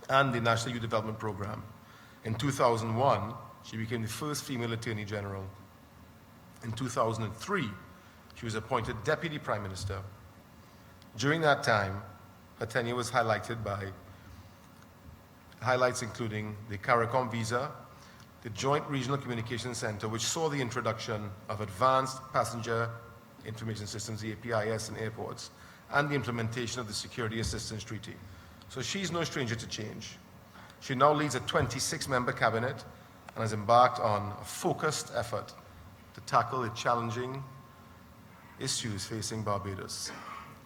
and the National Youth Development Program. In 2001, she became the first female Attorney General. In 2003, she was appointed Deputy Prime Minister. During that time, her tenure was highlighted by highlights including the CARICOM visa, the Joint Regional Communications Center, which saw the introduction of advanced passenger information systems, the APIS, in airports, and the implementation of the Security Assistance Treaty. So she's no stranger to change. She now leads a 26-member cabinet and has embarked on a focused effort to tackle the challenging issues facing Barbados.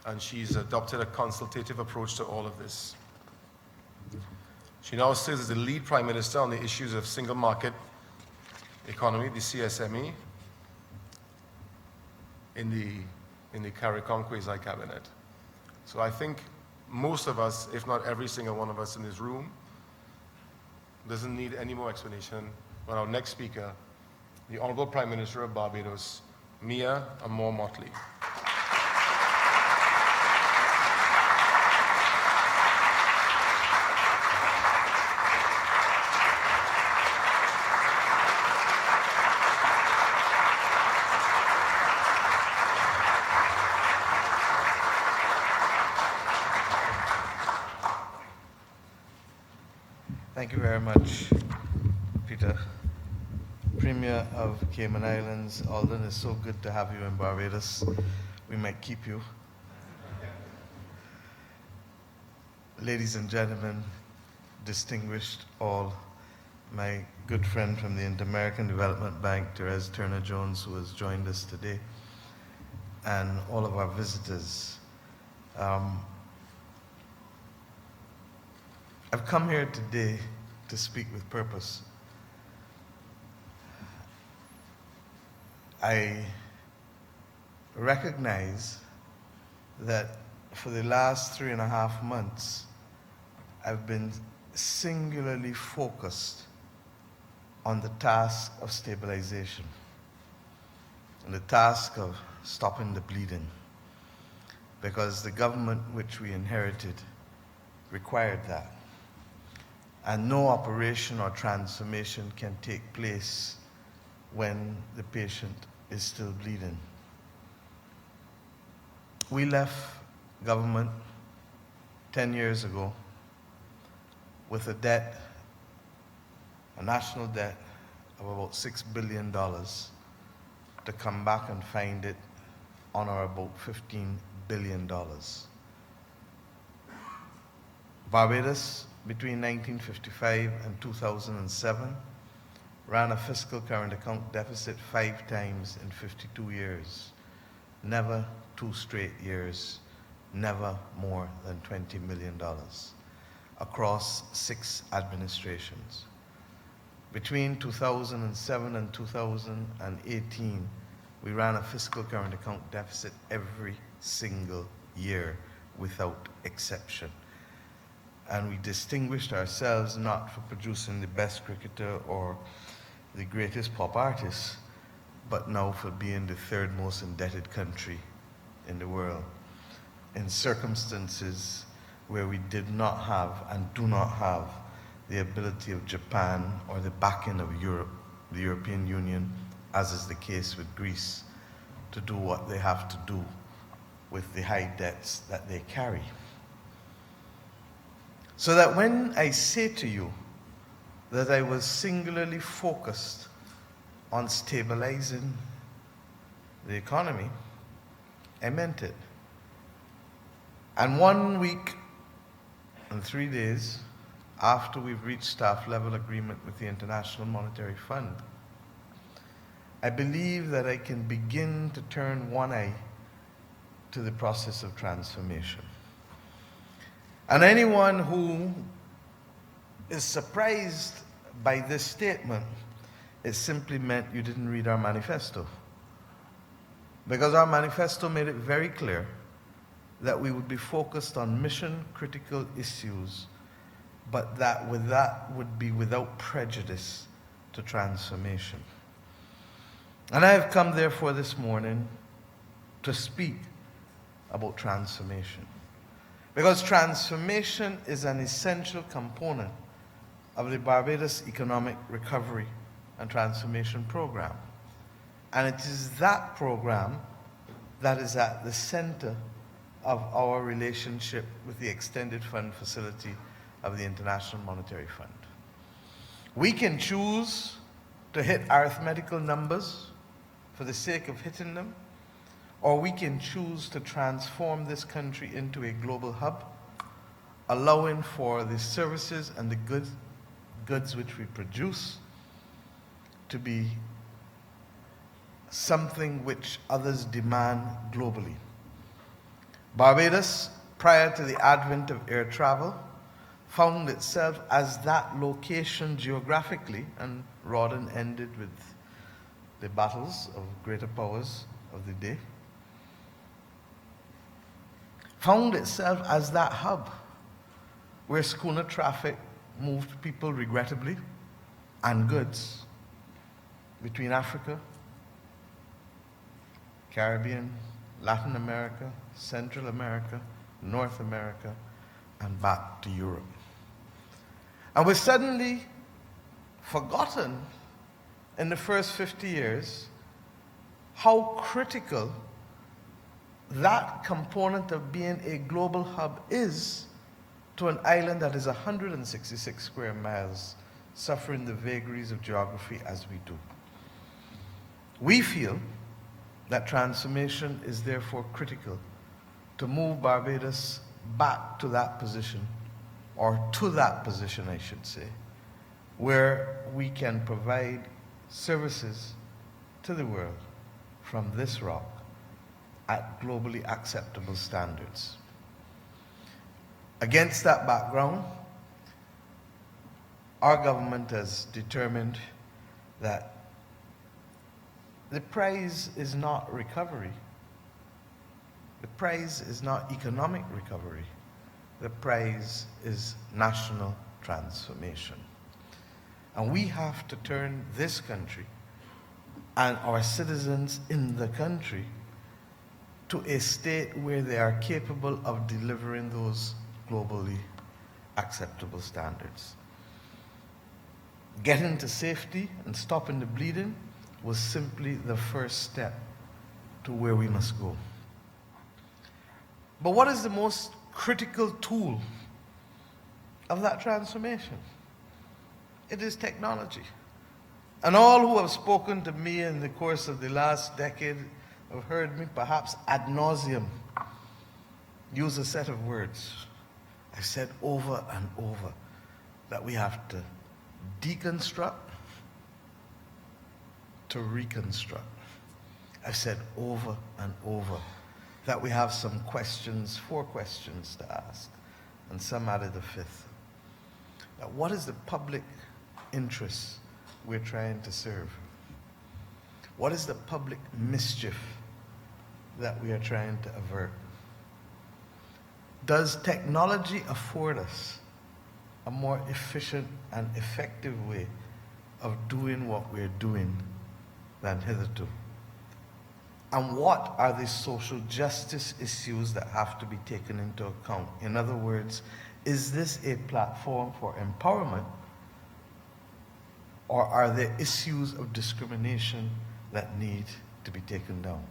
And she's adopted a consultative approach to all of this. She now serves as the lead Prime Minister on the issues of single market economy, the CSME, in the CARICOM quasi-cabinet. So I think most of us, if not every single one of us in this room, doesn't need any more explanation when our next speaker, the Honorable Prime Minister of Barbados, Mia Amor Mottley. Thank you very much, Peter. Premier of Cayman Islands, Alden, it's so good to have you in Barbados. We might keep you. Ladies and gentlemen, distinguished all, my good friend from the Inter-American Development Bank, Therese Turner-Jones, who has joined us today, and all of our visitors. I've come here today to speak with purpose. I recognize that for the last 3.5 months, I've been singularly focused on the task of stabilization and the task of stopping the bleeding, because the government which we inherited required that. And no operation or transformation can take place when the patient is still bleeding. We left government 10 years ago with a debt, a national debt of about $6 billion, to come back and find it on or about $15 billion. Barbados, between 1955 and 2007, ran a fiscal current account deficit 5 times in 52 years. Never 2 straight years, never more than $20 million across 6 administrations. Between 2007 and 2018, we ran a fiscal current account deficit every single year without exception. And we distinguished ourselves not for producing the best cricketer or the greatest pop artist, but now for being the 3rd most indebted country in the world, in circumstances where we did not have and do not have the ability of Japan or the backing of Europe, the European Union, as is the case with Greece, to do what they have to do with the high debts that they carry. So that when I say to you that I was singularly focused on stabilizing the economy, I meant it. And 1 week and 3 days after we've reached staff level agreement with the International Monetary Fund, I believe that I can begin to turn one eye to the process of transformation. And anyone who is surprised by this statement, it simply meant you didn't read our manifesto. Because our manifesto made it very clear that we would be focused on mission-critical issues, but that would be without prejudice to transformation. And I have come, therefore, this morning to speak about transformation. Because transformation is an essential component of the Barbados Economic Recovery and Transformation Program. And it is that program that is at the center of our relationship with the Extended Fund Facility of the International Monetary Fund. We can choose to hit arithmetical numbers for the sake of hitting them, or we can choose to transform this country into a global hub, allowing for the services and the goods which we produce to be something which others demand globally. Barbados, prior to the advent of air travel, found itself as that location geographically, and Rawdon ended with the battles of greater powers of the day, found itself as that hub where schooner traffic moved people regrettably and goods between Africa, Caribbean, Latin America, Central America, North America, and back to Europe. And we're suddenly forgotten in the first 50 years how critical that component of being a global hub is to an island that is 166 square miles, suffering the vagaries of geography as we do. We feel that transformation is therefore critical to move Barbados back to that position, or to that position, I should say, where we can provide services to the world from this rock at globally acceptable standards. Against that background, our government has determined that the prize is not recovery. The prize is not economic recovery. The prize is national transformation. And we have to turn this country and our citizens in the country to a state where they are capable of delivering those globally acceptable standards. Getting to safety and stopping the bleeding was simply the first step to where we must go. But what is the most critical tool of that transformation? It is technology. And all who have spoken to me in the course of the last decade have heard me, perhaps ad nauseum, use a set of words. I've said over and over that we have to deconstruct to reconstruct. I've said over and over that we have some questions, 4 questions to ask, and some added a 5th. Now, what is the public interest we're trying to serve? What is the public mischief that we are trying to avert? Does technology afford us a more efficient and effective way of doing what we're doing than hitherto? And what are the social justice issues that have to be taken into account? In other words, is this a platform for empowerment, or are there issues of discrimination that need to be taken down?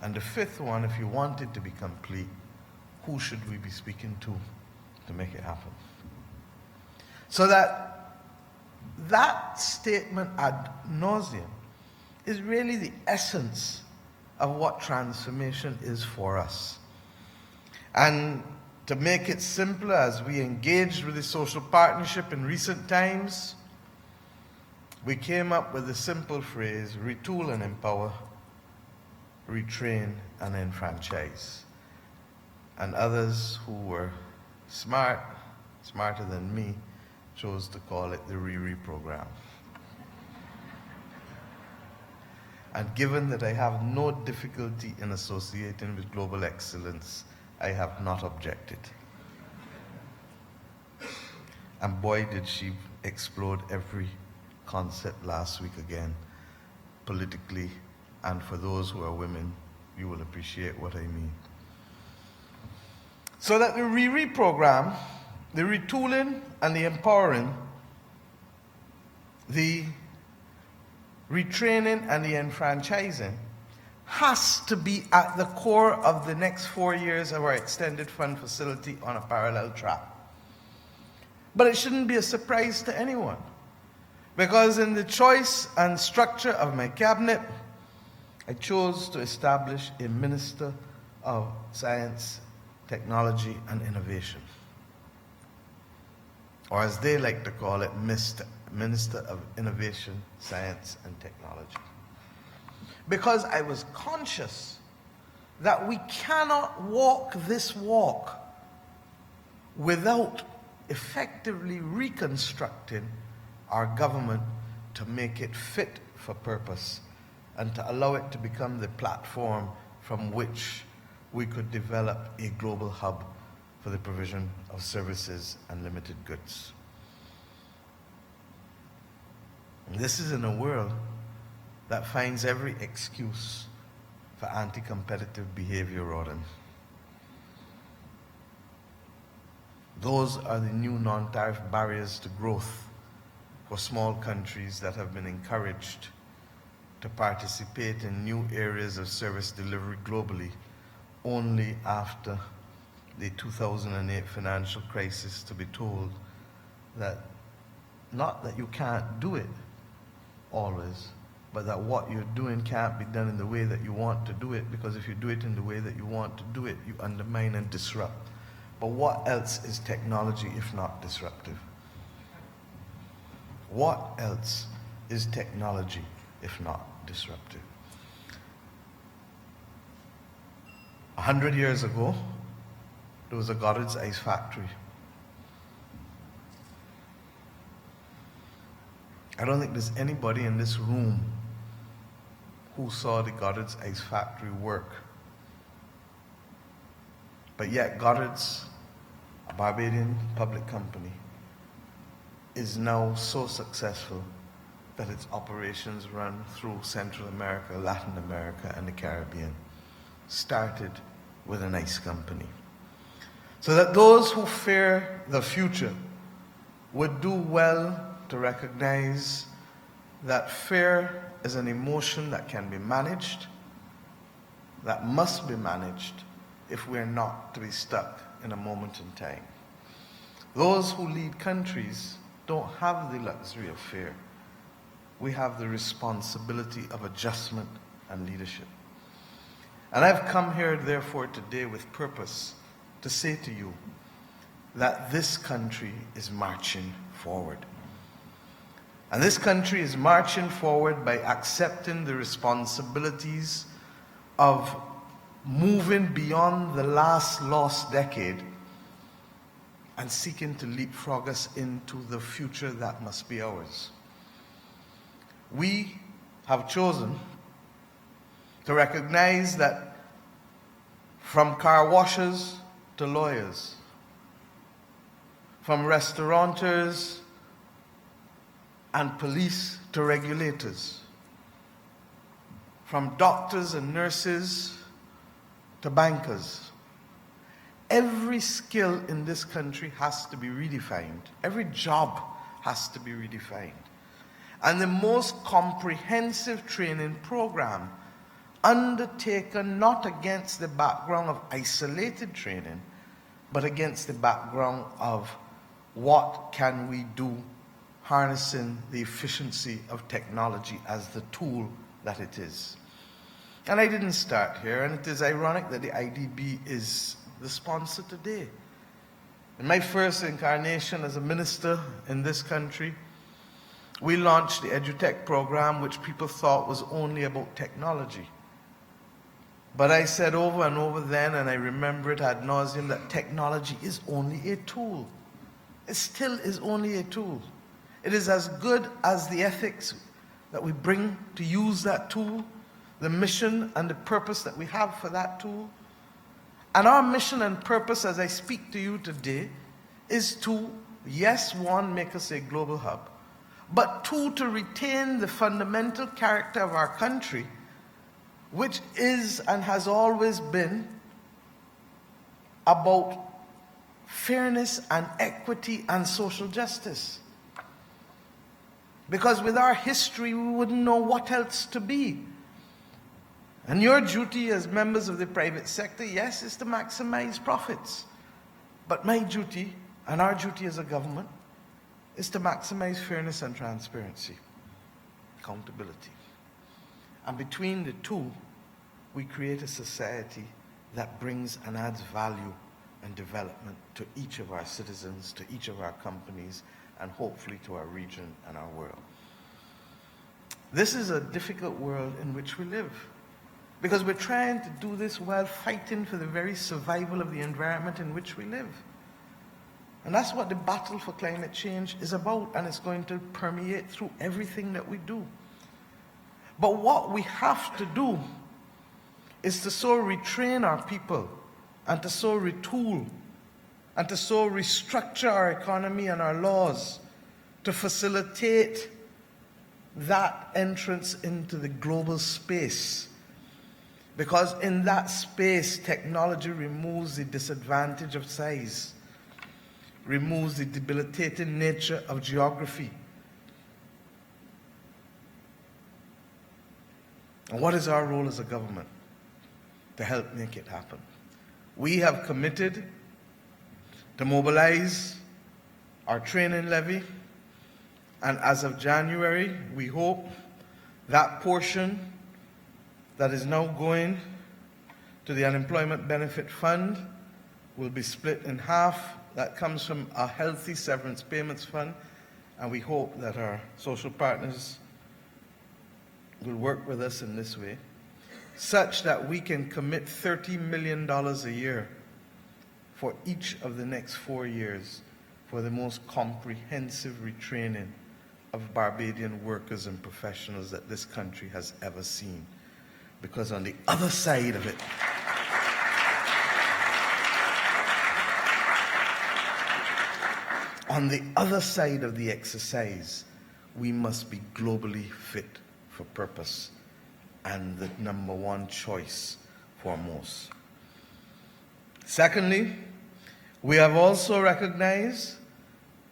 And the 5th one, if you want it to be complete, who should we be speaking to make it happen? So that statement ad nauseum is really the essence of what transformation is for us. And to make it simpler, as we engaged with the social partnership in recent times, we came up with the simple phrase, retool and empower, retrain and enfranchise. And others who were smarter than me, chose to call it the RERE program. And given that I have no difficulty in associating with global excellence, I have not objected. And boy, did she explode every concept last week again, politically, and for those who are women, you will appreciate what I mean. So that the program, the retooling and the empowering, the retraining and the enfranchising has to be at the core of the next 4 years of our extended fund facility on a parallel track. But it shouldn't be a surprise to anyone, because in the choice and structure of my cabinet, I chose to establish a Minister of Science, Technology and Innovation, or as they like to call it, Minister of Innovation, Science and Technology. Because I was conscious that we cannot walk this walk without effectively reconstructing our government to make it fit for purpose and to allow it to become the platform from which we could develop a global hub for the provision of services and limited goods. And this is in a world that finds every excuse for anti-competitive behavior, Rodden. Those are the new non-tariff barriers to growth for small countries that have been encouraged to participate in new areas of service delivery globally only after the 2008 financial crisis to be told that not that you can't do it always, but that what you're doing can't be done in the way that you want to do it, because if you do it in the way that you want to do it, you undermine and disrupt. But what else is technology if not disruptive? What else is technology if not disruptive? 100 years ago, there was a Goddard's Ice Factory. I don't think there's anybody in this room who saw the Goddard's Ice Factory work. But yet Goddard's, a Barbadian public company, is now so successful that its operations run through Central America, Latin America, and the Caribbean. Started with an ice company. So that those who fear the future would do well to recognize that fear is an emotion that can be managed, that must be managed if we're not to be stuck in a moment in time. Those who lead countries don't have the luxury of fear. We have the responsibility of adjustment and leadership. And I've come here, therefore, today with purpose to say to you that this country is marching forward. And this country is marching forward by accepting the responsibilities of moving beyond the last lost decade and seeking to leapfrog us into the future that must be ours. We have chosen to recognize that from car washers to lawyers, from restaurateurs and police to regulators, from doctors and nurses to bankers, every skill in this country has to be redefined. Every job has to be redefined. And the most comprehensive training program, undertaken not against the background of isolated training, but against the background of what can we do harnessing the efficiency of technology as the tool that it is. And I didn't start here, and it is ironic that the IDB is the sponsor today. In my first incarnation as a minister in this country, we launched the EduTech program, which people thought was only about technology. But I said over and over then, and I remember it ad nauseum, that technology is only a tool. It still is only a tool. It is as good as the ethics that we bring to use that tool, the mission and the purpose that we have for that tool. And our mission and purpose, as I speak to you today, is to, yes, one, make us a global hub, but two, to retain the fundamental character of our country, which is and has always been about fairness and equity and social justice. Because with our history, we wouldn't know what else to be. And your duty as members of the private sector, yes, is to maximize profits. But my duty, and our duty as a government, is to maximize fairness and transparency, accountability. And between the two, we create a society that brings and adds value and development to each of our citizens, to each of our companies, and hopefully to our region and our world. This is a difficult world in which we live, because we're trying to do this while fighting for the very survival of the environment in which we live. And that's what the battle for climate change is about, and it's going to permeate through everything that we do. But what we have to do is to so retrain our people, and to so retool, and to so restructure our economy and our laws to facilitate that entrance into the global space. Because in that space, technology removes the disadvantage of size, removes the debilitating nature of geography. And what is our role as a government to help make it happen? We have committed to mobilize our training levy, and as of January, we hope that portion that is now going to the Unemployment Benefit Fund will be split in half. That comes from a healthy severance payments fund, and we hope that our social partners will work with us in this way, such that we can commit $30 million a year for each of the next 4 years for the most comprehensive retraining of Barbadian workers and professionals that this country has ever seen. Because on the other side of it, on the other side of the exercise, we must be globally fit for purpose and the number one choice for most. Secondly, we have also recognized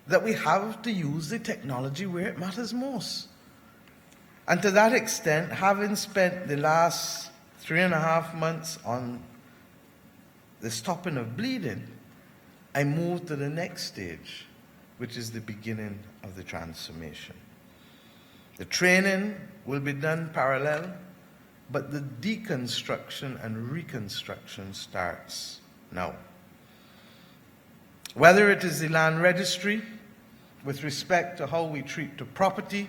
that we have to use the technology where it matters most. And to that extent, having spent the last 3.5 months on the stopping of bleeding, I moved to the next stage, which is the beginning of the transformation. The training will be done parallel, but the deconstruction and reconstruction starts now. Whether it is the land registry with respect to how we treat the property,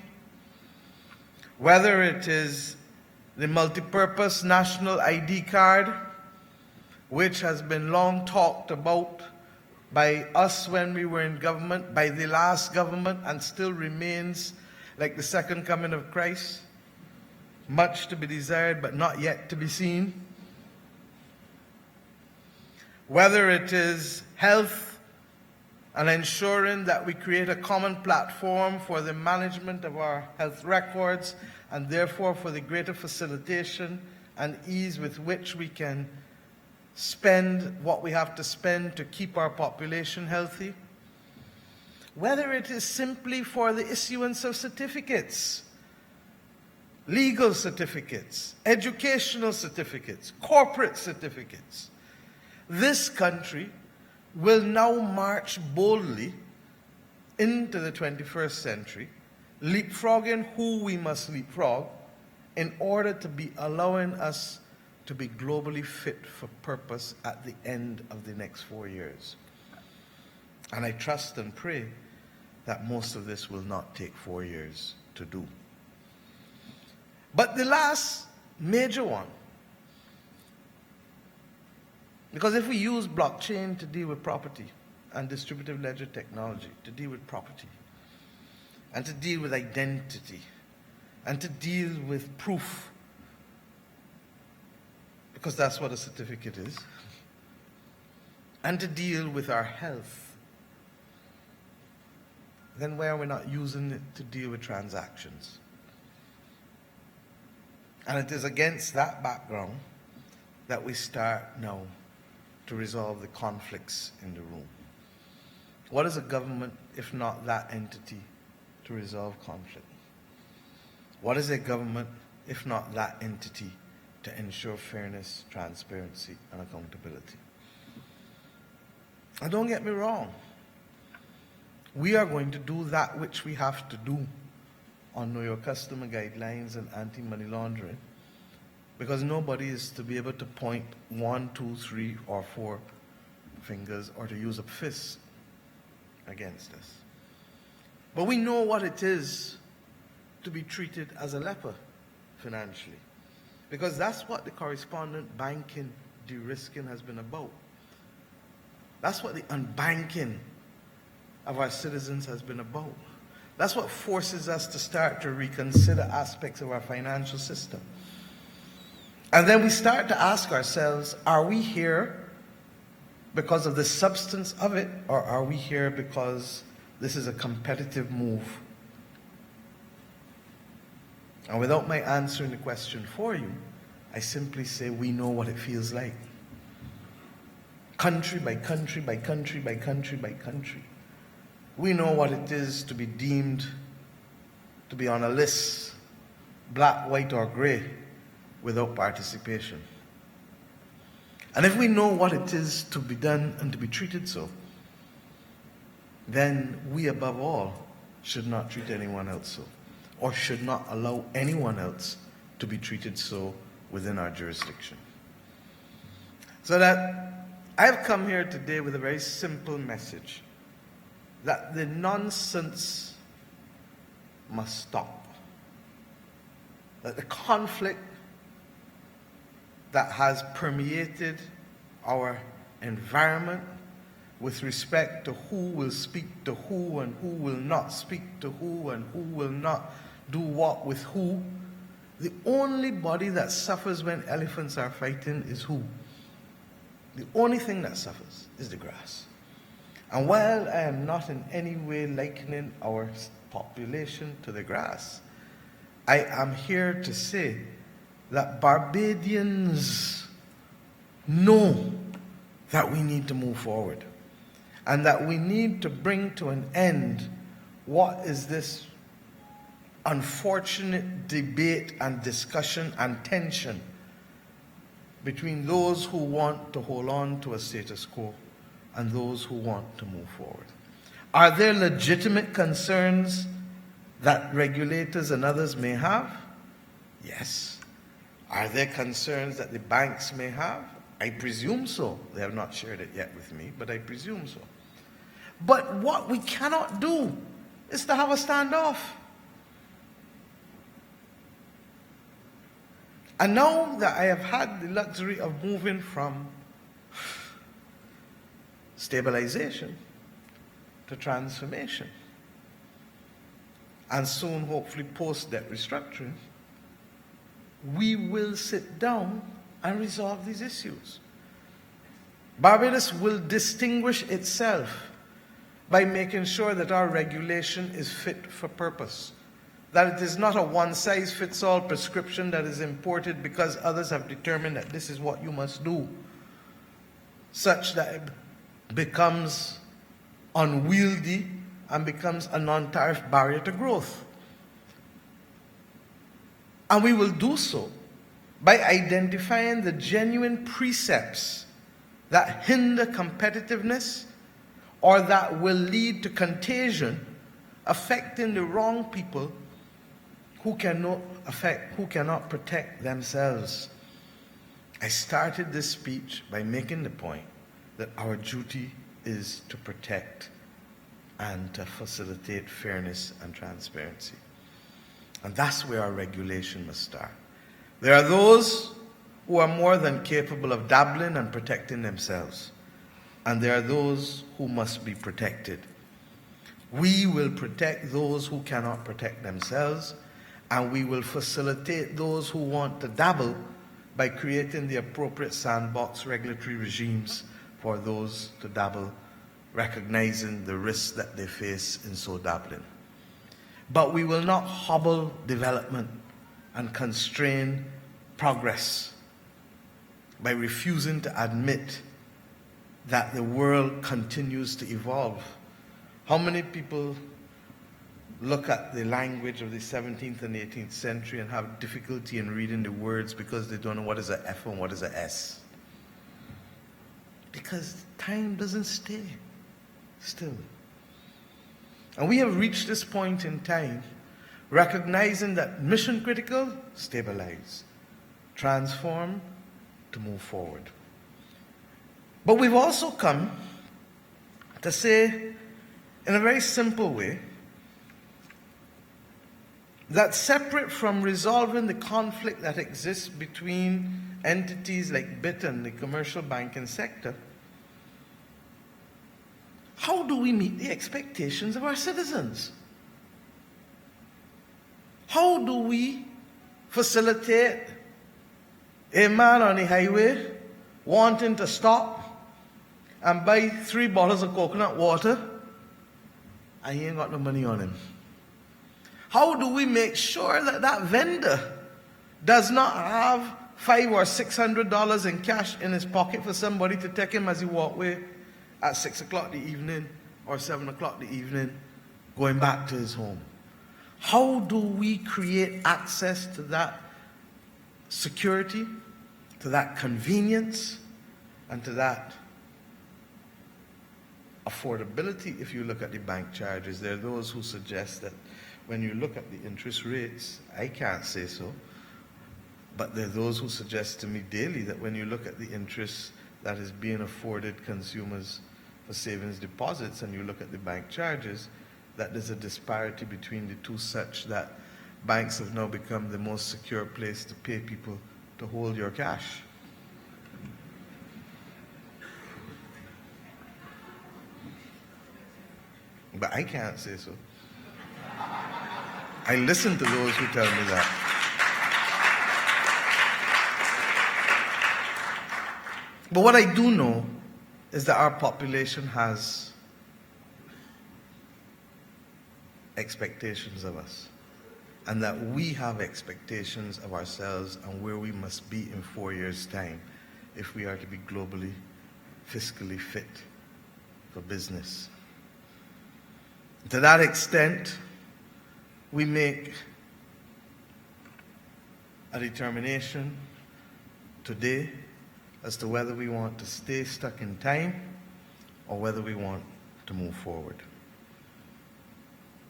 whether it is the multipurpose national ID card, which has been long talked about by us when we were in government, by the last government, and still remains like the second coming of Christ, much to be desired but not yet to be seen. Whether it is health and ensuring that we create a common platform for the management of our health records, and therefore for the greater facilitation and ease with which we can spend what we have to spend to keep our population healthy. Whether it is simply for the issuance of certificates, legal certificates, educational certificates, corporate certificates. This country will now march boldly into the 21st century, leapfrogging who we must leapfrog in order to be allowing us to be globally fit for purpose at the end of the next 4 years. And I trust and pray that most of this will not take 4 years to do. But the last major one, because if we use blockchain to deal with property and distributive ledger technology to deal with property and to deal with identity and to deal with proof, because that's what a certificate is, and to deal with our health, then why are we not using it to deal with transactions? And it is against that background that we start now to resolve the conflicts in the room. What is a government if not that entity to resolve conflict? What is a government if not that entity to ensure fairness, transparency, and accountability? And don't get me wrong. We are going to do that which we have to do on Know Your Customer guidelines and anti-money laundering, because nobody is to be able to point 1, 2, 3, or 4 fingers or to use a fist against us. But we know what it is to be treated as a leper financially, because that's what the correspondent banking de-risking has been about. That's what the unbanking of our citizens has been about. That's what forces us to start to reconsider aspects of our financial system. And then we start to ask ourselves, are we here because of the substance of it, or are we here because this is a competitive move? And without my answering the question for you, I simply say we know what it feels like. Country by country by country by country by country. We know what it is to be deemed to be on a list, black, white, or gray, without participation. And if we know what it is to be done and to be treated so, then we above all should not treat anyone else so, or should not allow anyone else to be treated so within our jurisdiction. So that I've come here today with a very simple message, that the nonsense must stop. That the conflict that has permeated our environment with respect to who will speak to who and who will not speak to who and who will not do what with who, the only body that suffers when elephants are fighting is who? The only thing that suffers is the grass. And while I am not in any way likening our population to the grass, I am here to say that Barbadians know that we need to move forward, and that we need to bring to an end what is this unfortunate debate and discussion and tension between those who want to hold on to a status quo and those who want to move forward. Are there legitimate concerns that regulators and others may have? Yes. Are there concerns that the banks may have? I presume so. They have not shared it yet with me, but I presume so. But what we cannot do is to have a standoff. And now that I have had the luxury of moving from stabilization to transformation, and soon hopefully post-debt restructuring, we will sit down and resolve these issues. Barbados will distinguish itself by making sure that our regulation is fit for purpose, that it is not a one-size-fits-all prescription that is imported because others have determined that this is what you must do, such that it becomes unwieldy and becomes a non-tariff barrier to growth. And we will do so by identifying the genuine precepts that hinder competitiveness or that will lead to contagion, affecting the wrong people who cannot protect themselves. I started this speech by making the point that our duty is to protect and to facilitate fairness and transparency. And that's where our regulation must start. There are those who are more than capable of dabbling and protecting themselves, and there are those who must be protected. We will protect those who cannot protect themselves, and we will facilitate those who want to dabble by creating the appropriate sandbox regulatory regimes for those to dabble, recognizing the risks that they face in so dabbling. But we will not hobble development and constrain progress by refusing to admit that the world continues to evolve How many people look at the language of the 17th and 18th century and have difficulty in reading the words because they don't know what is an F and what is an S? Because time doesn't stay still. And we have reached this point in time recognizing that mission critical, stabilize, transform, to move forward. But we've also come to say, in a very simple way, that separate from resolving the conflict that exists between entities like Bitt and the commercial banking sector, how do we meet the expectations of our citizens? How do we facilitate a man on the highway wanting to stop and buy 3 bottles of coconut water and he ain't got no money on him? How do we make sure that that vendor does not have $500 or $600 in cash in his pocket for somebody to take him as he walk away at 6 o'clock the evening or 7 o'clock the evening going back to his home? How do we create access to that security, to that convenience, and to that affordability? If you look at the bank charges, there are those who suggest that when you look at the interest rates, I can't say so, but there are those who suggest to me daily that when you look at the interest that is being afforded consumers for savings deposits and you look at the bank charges, that there's a disparity between the two such that banks have now become the most secure place to pay people to hold your cash. But I can't say so. I listen to those who tell me that. But what I do know is that our population has expectations of us, and that we have expectations of ourselves and where we must be in 4 years' time if we are to be globally, fiscally fit for business. To that extent, we make a determination today as to whether we want to stay stuck in time or whether we want to move forward.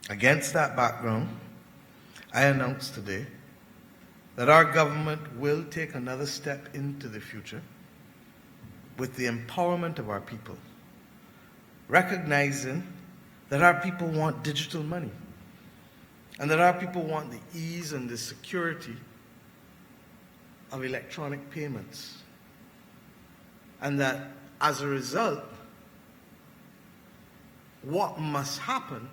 Against that background, I announce today that our government will take another step into the future with the empowerment of our people, recognizing that our people want digital money and that our people want the ease and the security of electronic payments, and that as a result, what must happen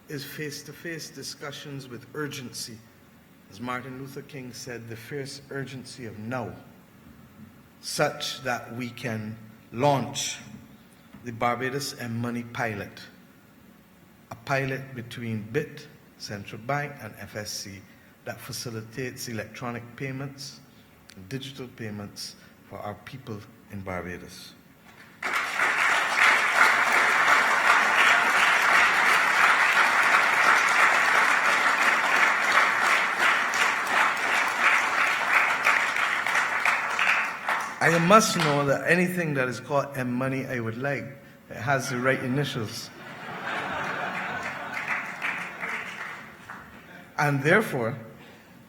is face-to-face discussions with urgency. As Martin Luther King said, the fierce urgency of now, such that we can launch the Barbados M-Money pilot, a pilot between Bitt, Central Bank, and FSC that facilitates electronic payments and digital payments for our people in Barbados. I must know that anything that is called M-Money I would like. It has the right initials. And therefore,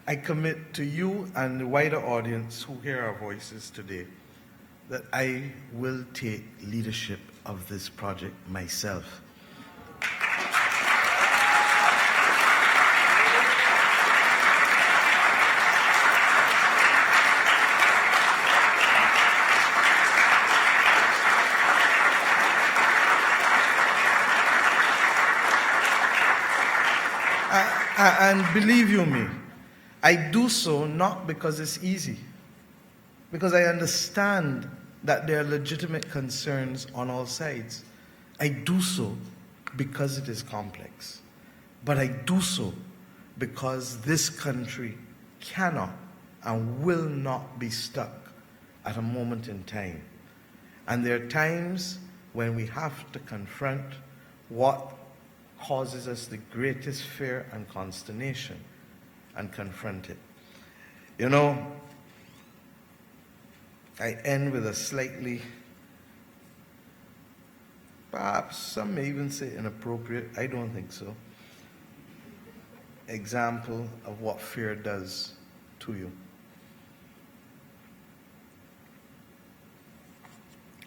I commit to you and the wider audience who hear our voices today that I will take leadership of this project myself. And believe you me, I do so not because it's easy, because I understand that there are legitimate concerns on all sides. I do so because it is complex, but I do so because this country cannot and will not be stuck at a moment in time. And there are times when we have to confront what causes us the greatest fear and consternation and confront it. You know, I end with a slightly, perhaps some may even say inappropriate, I don't think so, example of what fear does to you.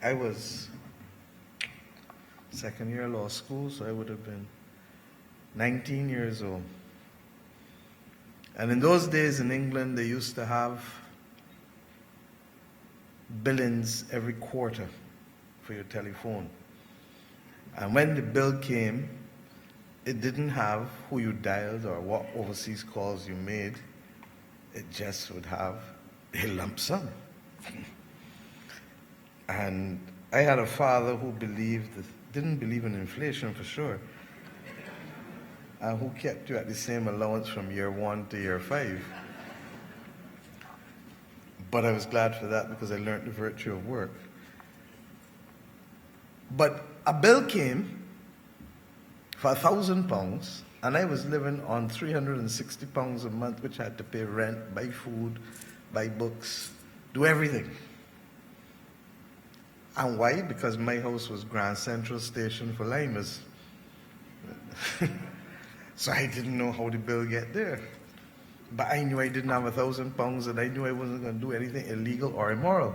I was second year law school, so I would have been 19 years old. And in those days in England, they used to have billings every quarter for your telephone. And when the bill came, it didn't have who you dialed or what overseas calls you made. It just would have a lump sum. And I had a father who didn't believe in inflation for sure, and who kept you at the same allowance from year 1 to year 5. But I was glad for that because I learned the virtue of work. But a bill came for £1,000, and I was living on £360 a month, which I had to pay rent, buy food, buy books, do everything. And why? Because my house was Grand Central Station for Limers. So I didn't know how the bill get there. But I knew I didn't have £1,000, and I knew I wasn't going to do anything illegal or immoral.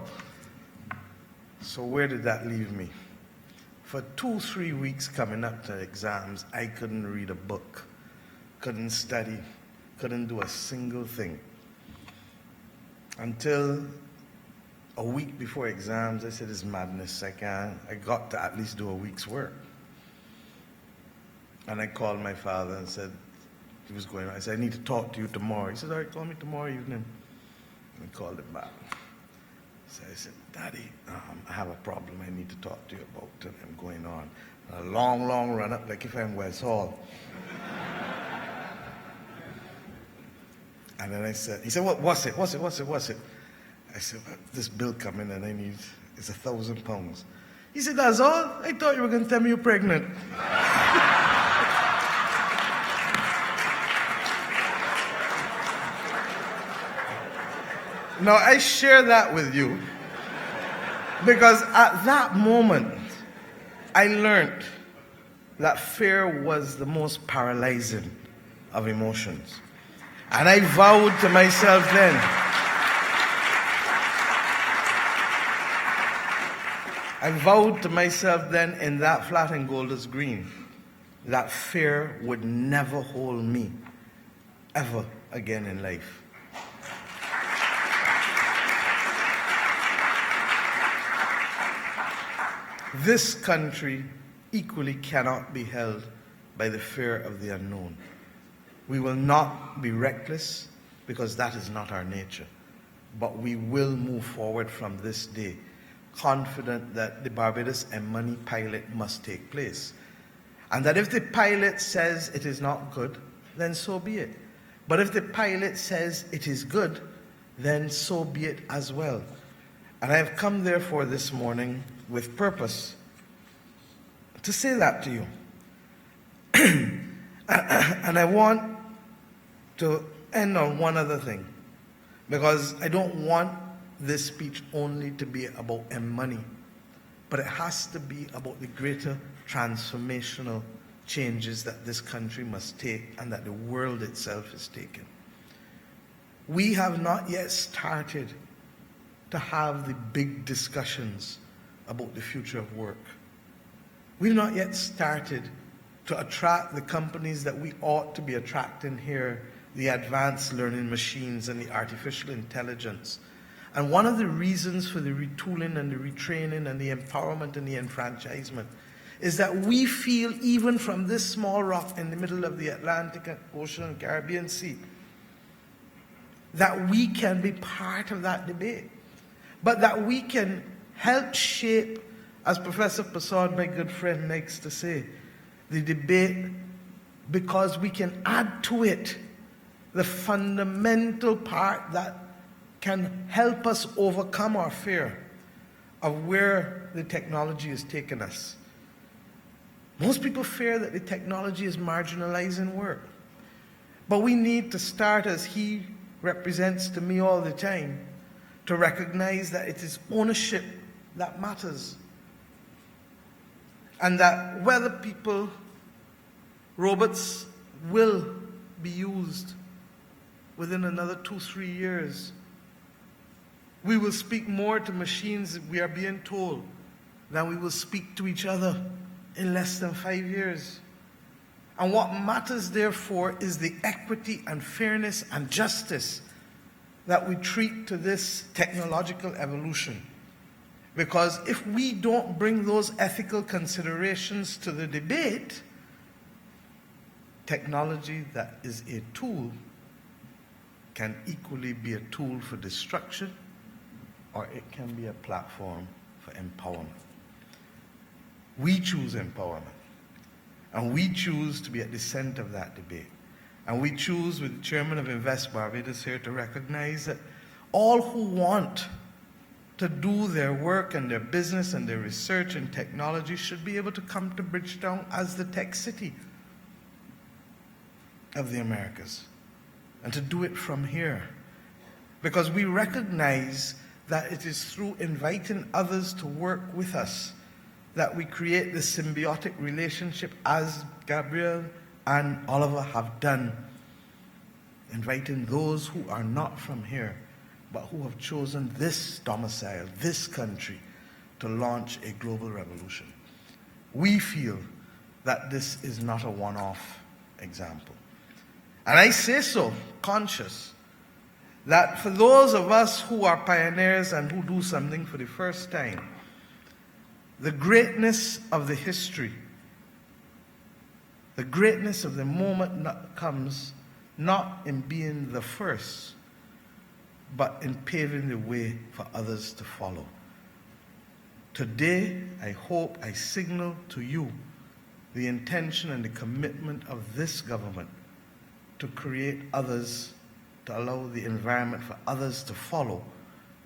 So where did that leave me? For 2-3 weeks coming up to exams, I couldn't read a book, couldn't study, couldn't do a single thing. Until a week before exams, I said, "It's madness. I got to at least do a week's work." And I called my father and said, he was going on. I said, "I need to talk to you tomorrow." He said, "All right, call me tomorrow evening." And I called him back. So I said, "Daddy, I have a problem I need to talk to you about, and I'm going on a long, long run up, like if I'm West Hall." And then he said, What's it? I said, "Well, this bill coming and it's £1,000. He said, "That's all? I thought you were going to tell me you're pregnant." Now, I share that with you because at that moment, I learned that fear was the most paralyzing of emotions. And I vowed to myself then, in that flat in Golders Green, that fear would never hold me ever again in life. This country equally cannot be held by the fear of the unknown. We will not be reckless because that is not our nature. But we will move forward from this day, confident that the Barbados and Money pilot must take place. And that if the pilot says it is not good, then so be it. But if the pilot says it is good, then so be it as well. And I have come therefore this morning with purpose to say that to you. And I want to end on one other thing, because I don't want this speech only to be about money, but it has to be about the greater transformational changes that this country must take and that the world itself is taking. We have not yet started to have the big discussions about the future of work. We've not yet started to attract the companies that we ought to be attracting here, the advanced learning machines and the artificial intelligence. And one of the reasons for the retooling and the retraining and the empowerment and the enfranchisement is that we feel, even from this small rock in the middle of the Atlantic Ocean and Caribbean Sea, that we can be part of that debate, but that we can help shape, as Professor Passard, my good friend, likes to say, the debate, because we can add to it the fundamental part that can help us overcome our fear of where the technology is taking us. Most people fear that the technology is marginalizing work. But we need to start, as he represents to me all the time, to recognize that it is ownership that matters. And that whether robots will be used within another 2-3 years. We will speak more to machines, we are being told, than we will speak to each other in less than 5 years. And what matters, therefore, is the equity and fairness and justice that we treat to this technological evolution. Because if we don't bring those ethical considerations to the debate, technology that is a tool can equally be a tool for destruction, or it can be a platform for empowerment. We choose empowerment. And we choose to be at the center of that debate. And we choose, with the chairman of Invest Barbados here, to recognize that all who want to do their work and their business and their research and technology should be able to come to Bridgetown as the tech city of the Americas, and to do it from here. Because we recognize that it is through inviting others to work with us that we create this symbiotic relationship, as Gabriel and Oliver have done, inviting those who are not from here, but who have chosen this domicile, this country, to launch a global revolution. We feel that this is not a one-off example. And I say so, conscious, that for those of us who are pioneers and who do something for the first time, the greatness of the history, the greatness of the moment comes not in being the first, but in paving the way for others to follow. Today, I hope I signal to you the intention and the commitment of this government to create others, to allow the environment for others to follow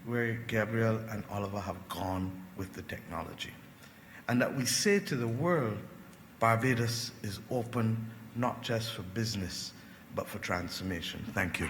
where Gabriel and Oliver have gone with the technology. And that we say to the world, Barbados is open not just for business, but for transformation. Thank you.